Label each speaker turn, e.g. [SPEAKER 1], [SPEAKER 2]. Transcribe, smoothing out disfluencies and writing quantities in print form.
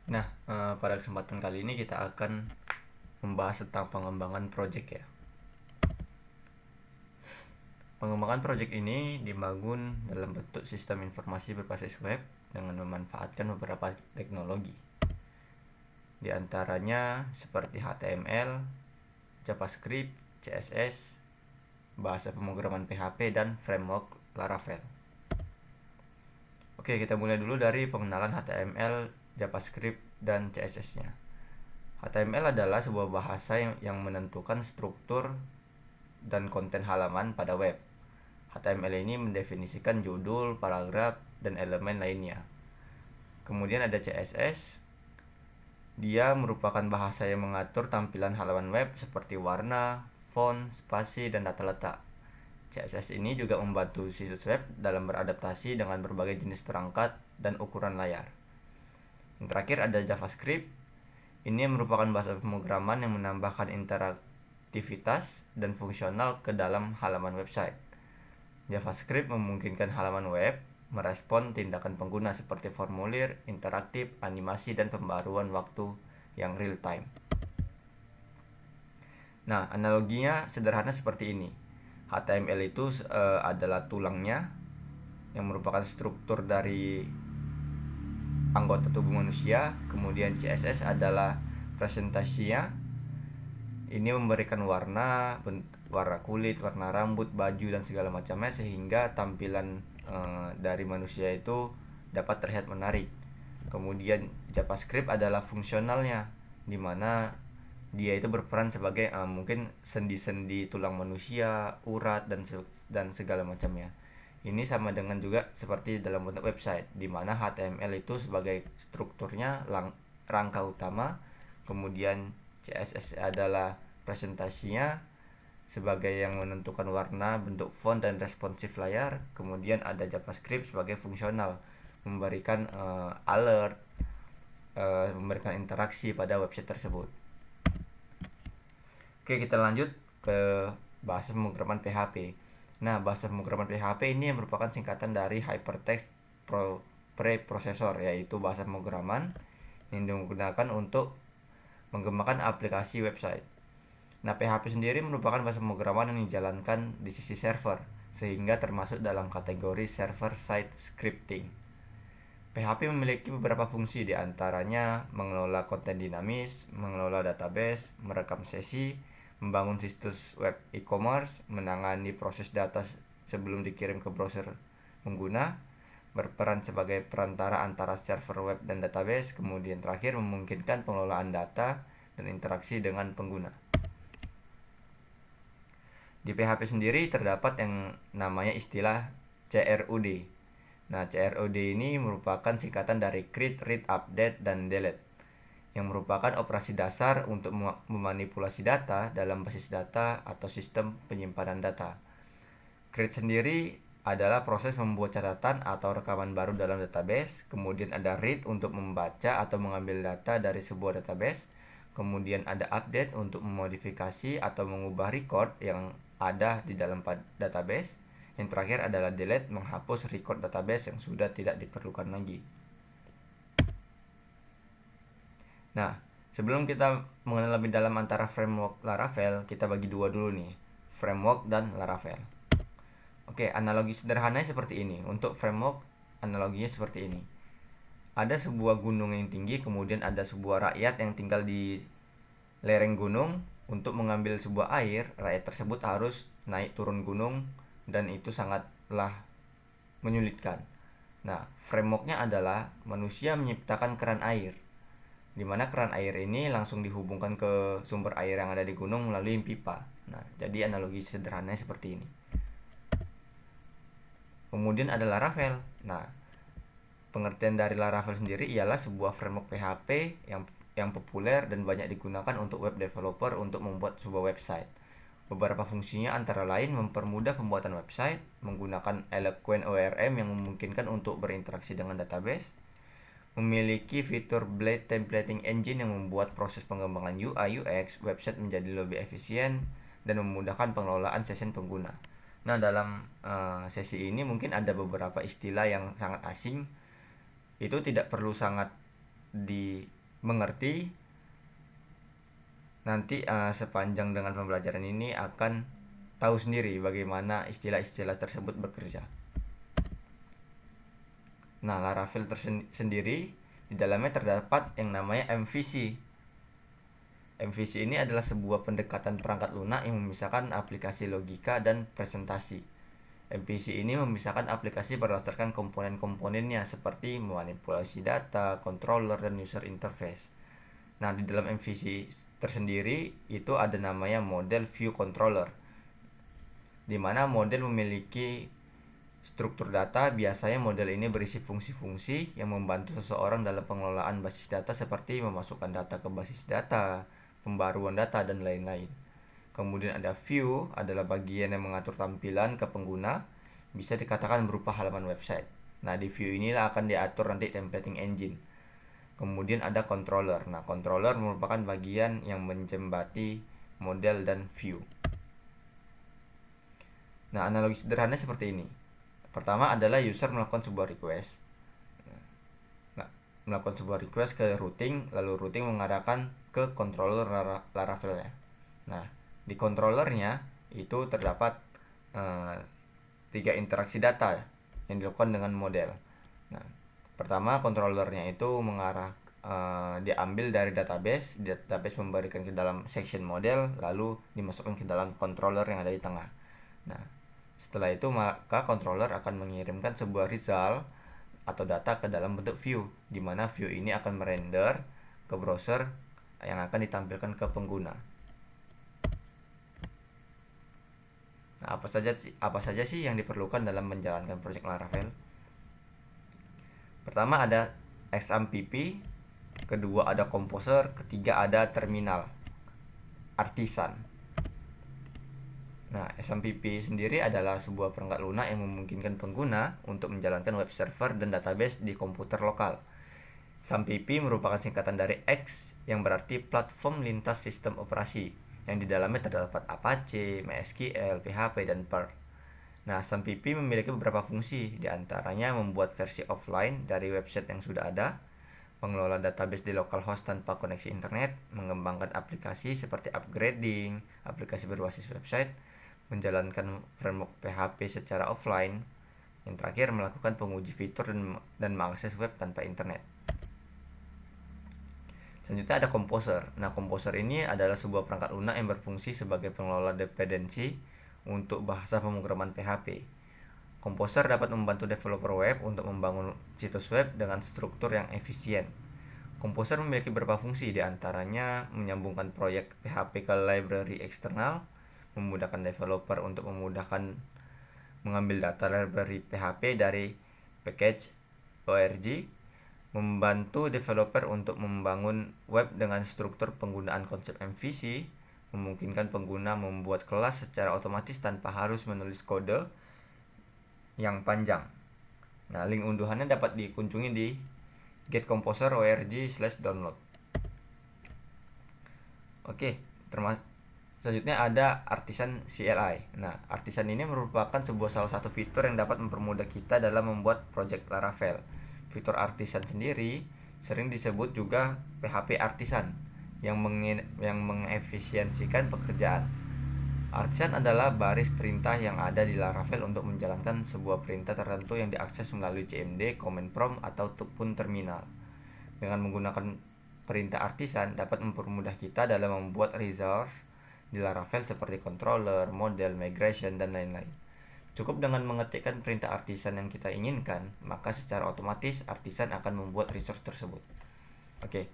[SPEAKER 1] Pada kesempatan kali ini kita akan membahas tentang pengembangan project ya. Pengembangan project ini dibangun dalam bentuk sistem informasi berbasis web dengan memanfaatkan beberapa teknologi. Di antaranya seperti HTML, JavaScript, CSS, bahasa pemrograman PHP, dan framework Laravel. Oke, kita mulai dulu dari pengenalan HTML, JavaScript, dan CSS-nya. HTML adalah sebuah bahasa yang menentukan struktur dan konten halaman pada web. HTML ini mendefinisikan judul, paragraf, dan elemen lainnya. Kemudian ada CSS. Dia merupakan bahasa yang mengatur tampilan halaman web seperti warna, font, spasi, dan data letak. CSS ini juga membantu situs web dalam beradaptasi dengan berbagai jenis perangkat dan ukuran layar. Yang terakhir ada JavaScript. Ini merupakan bahasa pemrograman yang menambahkan interaktivitas dan fungsional ke dalam halaman website. JavaScript memungkinkan halaman web merespon tindakan pengguna seperti formulir, interaktif, animasi, dan pembaruan waktu yang real time. Nah, analoginya sederhana seperti ini. HTML itu adalah tulangnya yang merupakan struktur dari anggota tubuh manusia. Kemudian CSS adalah presentasinya. Ini memberikan warna kulit, warna rambut, baju, dan segala macamnya sehingga tampilan dari manusia itu dapat terlihat menarik. Kemudian JavaScript adalah fungsionalnya, di mana dia itu berperan sebagai mungkin sendi-sendi tulang manusia, urat, dan segala macamnya. Ini sama dengan juga seperti dalam bentuk website, di mana HTML itu sebagai strukturnya rangka utama, kemudian CSS adalah presentasinya sebagai yang menentukan warna, bentuk font, dan responsif layar. Kemudian ada JavaScript sebagai fungsional, memberikan alert, memberikan interaksi pada website tersebut. Oke, kita lanjut ke bahasa pemrograman PHP. Nah, bahasa pemrograman PHP ini merupakan singkatan dari Hypertext Preprocessor, yaitu bahasa pemrograman yang digunakan untuk mengembangkan aplikasi website. Nah, PHP sendiri merupakan bahasa pemrograman yang dijalankan di sisi server, sehingga termasuk dalam kategori server-side scripting. PHP memiliki beberapa fungsi, diantaranya mengelola konten dinamis, mengelola database, merekam sesi, membangun situs web e-commerce, menangani proses data sebelum dikirim ke browser pengguna, berperan sebagai perantara antara server web dan database, kemudian terakhir memungkinkan pengelolaan data dan interaksi dengan pengguna. Di PHP sendiri terdapat yang namanya istilah CRUD. Nah, CRUD ini merupakan singkatan dari create, read, update, dan delete, yang merupakan operasi dasar untuk memanipulasi data dalam basis data atau sistem penyimpanan data. Create sendiri adalah proses membuat catatan atau rekaman baru dalam database. Kemudian ada read untuk membaca atau mengambil data dari sebuah database. Kemudian ada update untuk memodifikasi atau mengubah record yang ada di dalam database. Yang terakhir adalah delete, menghapus record database yang sudah tidak diperlukan lagi. Nah, sebelum kita mengenal lebih dalam antara framework Laravel, kita bagi dua dulu nih, framework dan Laravel. Oke, analogi sederhananya seperti ini. Untuk framework, analoginya seperti ini. Ada sebuah gunung yang tinggi, kemudian ada sebuah rakyat yang tinggal di lereng gunung. Untuk mengambil sebuah air, rakyat tersebut harus naik turun gunung, dan itu sangatlah menyulitkan. Nah, frameworknya adalah manusia menciptakan keran air, di mana keran air ini langsung dihubungkan ke sumber air yang ada di gunung melalui pipa. Nah, jadi analogi sederhananya seperti ini. Kemudian ada Laravel. Nah, pengertian dari Laravel sendiri ialah sebuah framework PHP yang populer dan banyak digunakan untuk web developer untuk membuat sebuah website. Beberapa fungsinya antara lain mempermudah pembuatan website, menggunakan Eloquent ORM yang memungkinkan untuk berinteraksi dengan database, memiliki fitur Blade Templating Engine yang membuat proses pengembangan UI UX website menjadi lebih efisien dan memudahkan pengelolaan sesi pengguna. Nah, dalam sesi ini mungkin ada beberapa istilah yang sangat asing. Itu tidak perlu sangat mengerti, nanti sepanjang dengan pembelajaran ini akan tahu sendiri bagaimana istilah-istilah tersebut bekerja. Nah, Laravel sendiri di dalamnya terdapat yang namanya MVC. MVC ini adalah sebuah pendekatan perangkat lunak yang memisahkan aplikasi logika dan presentasi. MVC ini memisahkan aplikasi berdasarkan komponen-komponennya seperti manipulasi data, controller, dan user interface. Nah, di dalam MVC tersendiri itu ada namanya model view controller, di mana model memiliki struktur data. Biasanya model ini berisi fungsi-fungsi yang membantu seseorang dalam pengelolaan basis data seperti memasukkan data ke basis data, pembaruan data, dan lain-lain. Kemudian ada view, adalah bagian yang mengatur tampilan ke pengguna, bisa dikatakan berupa halaman website. Nah, di view inilah akan diatur nanti templating engine. Kemudian ada controller. Nah, controller merupakan bagian yang menjembati model dan view. Nah, analogi sederhana seperti ini. Pertama adalah user melakukan sebuah request. Melakukan sebuah request ke routing, lalu routing mengarahkan ke controller Laravel-nya. Nah, di controllernya itu terdapat 3 interaksi data yang dilakukan dengan model. Nah, pertama, controllernya itu diambil dari database memberikan ke dalam section model, lalu dimasukkan ke dalam controller yang ada di tengah. Nah, setelah itu maka controller akan mengirimkan sebuah result atau data ke dalam bentuk view, di mana view ini akan merender ke browser yang akan ditampilkan ke pengguna. Nah, apa saja sih yang diperlukan dalam menjalankan proyek Laravel? Pertama ada XAMPP, kedua ada Composer, ketiga ada terminal artisan. Nah, XAMPP sendiri adalah sebuah perangkat lunak yang memungkinkan pengguna untuk menjalankan web server dan database di komputer lokal. XAMPP merupakan singkatan dari X yang berarti platform lintas sistem operasi, yang di dalamnya terdapat Apache, MySQL, PHP, dan Perl. Nah, XAMPP memiliki beberapa fungsi, diantaranya membuat versi offline dari website yang sudah ada, mengelola database di localhost tanpa koneksi internet, mengembangkan aplikasi seperti upgrading, aplikasi berbasis website, menjalankan framework PHP secara offline, yang terakhir melakukan penguji fitur dan mengakses web tanpa internet. Selanjutnya ada Composer. Nah, Composer ini adalah sebuah perangkat lunak yang berfungsi sebagai pengelola dependensi untuk bahasa pemrograman PHP. Composer dapat membantu developer web untuk membangun situs web dengan struktur yang efisien. Composer memiliki beberapa fungsi, diantaranya menyambungkan proyek PHP ke library eksternal, memudahkan developer untuk mengambil data library PHP dari package org, membantu developer untuk membangun web dengan struktur penggunaan konsep MVC, memungkinkan pengguna membuat kelas secara otomatis tanpa harus menulis kode yang panjang. Nah, link unduhannya dapat dikunjungi di getcomposer.org/download. Oke, selanjutnya ada Artisan CLI. Nah, Artisan ini merupakan salah satu fitur yang dapat mempermudah kita dalam membuat project Laravel. Fitur Artisan sendiri sering disebut juga PHP Artisan yang mengefisiensikan pekerjaan. Artisan adalah baris perintah yang ada di Laravel untuk menjalankan sebuah perintah tertentu yang diakses melalui CMD, command prompt, ataupun terminal. Dengan menggunakan perintah Artisan dapat mempermudah kita dalam membuat resource di Laravel seperti controller, model, migration, dan lain-lain. Cukup dengan mengetikkan perintah Artisan yang kita inginkan, maka secara otomatis Artisan akan membuat resource tersebut. Oke.